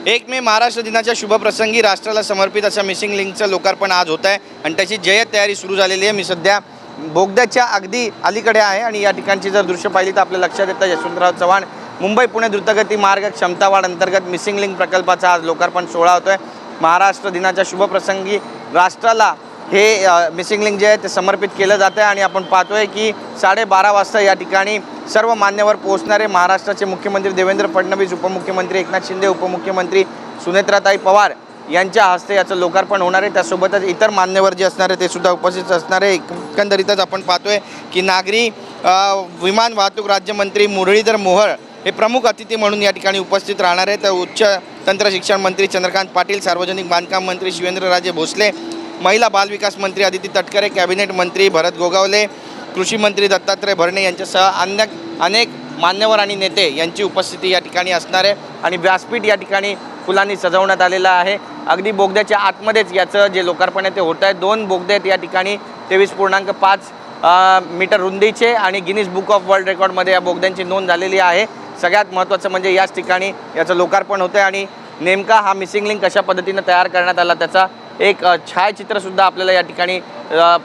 1 मे महाराष्ट्र दिनाच्या शुभप्रसंगी राष्ट्राला समर्पित अशा मिसिंग लिंकचं लोकार्पण आज होत आहे आणि त्याची जय्यत तयारी सुरू झालेली आहे। मी सध्या बोगद्याच्या अगदी अलीकडे आहे आणि या ठिकाणची जर दृश्य पाहिली तर आपल्या लक्षात येतं यशवंतराव चव्हाण मुंबई पुणे द्रुतगती मार्ग क्षमतावाढ अंतर्गत मिसिंग लिंक प्रकल्पाचा आज लोकार्पण सोहळा होतो आहे। महाराष्ट्र दिनाच्या शुभप्रसंगी राष्ट्राला हे मिसिंग लिंक जे आहे ते समर्पित केलं जातं आहे आणि आपण पाहतोय की 12:30 वाजता या ठिकाणी सर्व मान्यवर पोहोचणारे महाराष्ट्राचे मुख्यमंत्री देवेंद्र फडणवीस, उपमुख्यमंत्री एकनाथ शिंदे, उपमुख्यमंत्री सुनेत्राताई पवार यांच्या हस्ते याचं लोकार्पण होणार आहे। त्यासोबतच इतर मान्यवर जे असणार आहे ते सुद्धा उपस्थित असणार आहे। एकंदरीतच आपण पाहतोय की नागरी विमान वाहतूक राज्यमंत्री मुरलीधर मोहोळ हे प्रमुख अतिथी म्हणून या ठिकाणी उपस्थित राहणार आहेत। तर उच्च तंत्र शिक्षण मंत्री चंद्रकांत पाटील, सार्वजनिक बांधकाम मंत्री शिवेंद्रराजे भोसले, महिला बालविकास मंत्री आदिती तटकरे, कॅबिनेट मंत्री भरत गोगावले, कृषी मंत्री दत्तात्रय भरणे यांच्यासह अनेक मान्यवर आणि नेते यांची उपस्थिती या ठिकाणी असणार आहे आणि व्यासपीठ या ठिकाणी फुलांनी सजवण्यात आलेलं आहे। अगदी बोगद्याच्या आतमध्येच याचं जे लोकार्पण आहे ते होत आहे। 2 बोगदे आहेत या ठिकाणी 23.5 मीटर रुंदीचे आणि गिनीज बुक ऑफ वर्ल्ड रेकॉर्डमध्ये या बोगद्यांची नोंद झालेली आहे। सगळ्यात महत्त्वाचं म्हणजे याच ठिकाणी याचं लोकार्पण होतं आहे आणि नेमका हा मिसिंग लिंक कशा पद्धतीनं तयार करण्यात आला त्याचा एक छायाचित्रसुद्धा आपल्याला या ठिकाणी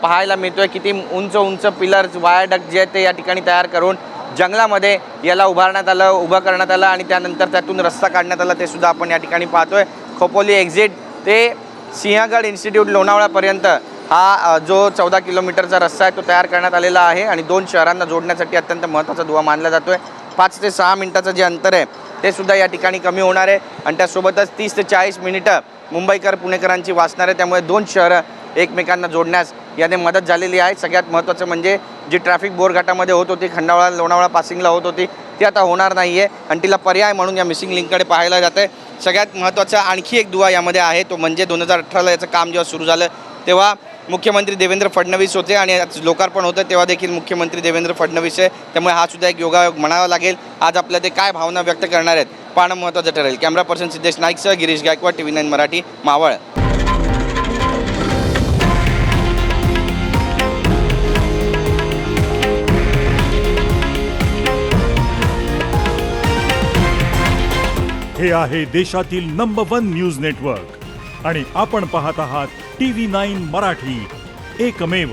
पाहायला मिळतोय। किती उंच पिलर्स, वायरडक्ट जे आहेत ते या ठिकाणी तयार करून जंगलामध्ये याला उभं करण्यात आलं आणि त्यानंतर त्यातून रस्ता काढण्यात आला ते सुद्धा आपण या ठिकाणी पाहतोय। खोपोली एक्झिट ते सिंहगड इन्स्टिट्यूट लोणावळापर्यंत हा जो 14 किलोमीटरचा रस्ता आहे तो तयार करण्यात आलेला आहे आणि 2 शहरांना जोडण्यासाठी अत्यंत महत्त्वाचा दुवा मानला जातोय। 5 ते 6 मिनिटाचं जे अंतर आहे ते सुद्धा या ठिकाणी कमी होणार आहे आणि त्यासोबतच 30 ते 40 मिनिटं मुंबईकर पुणेकरांची वाचणार आहे। त्यामुळे 2 शहरं एकमेकांना जोडण्यास याने मदत झालेली आहे। सगळ्यात महत्त्वाचं म्हणजे जी ट्रॅफिक बोरघाटामध्ये होत होती, खंडाळा लोणावळा पासिंगला होत होती, ती आता होणार नाही आहे आणि तिला पर्याय म्हणून या मिसिंग लिंककडे पाहायला जातं आहे। सगळ्यात महत्त्वाचा आणखी एक दुवा यामध्ये आहे तो म्हणजे 2018ला याचं काम जेव्हा सुरू झालं तेव्हा मुख्यमंत्री देवेंद्र फडणवीस होते आणि लोकार्पण होतं तेव्हा देखील मुख्यमंत्री देवेंद्र फडणवीस आहे। त्यामुळे हा सुद्धा एक योगायोग म्हणावा लागेल। आज आपल्या ते काय भावना व्यक्त करणार आहेत पाहणं महत्त्वाचं ठरेल। कॅमेरा पर्सन सिद्धेश नाईकसह गिरीश गायकवाड, TV9 मराठी, मावळ। हे आहे देशातील नंबर 1 न्यूज नेटवर्क आणि आपण पाहत आहात TV9 मराठी, एकमेव।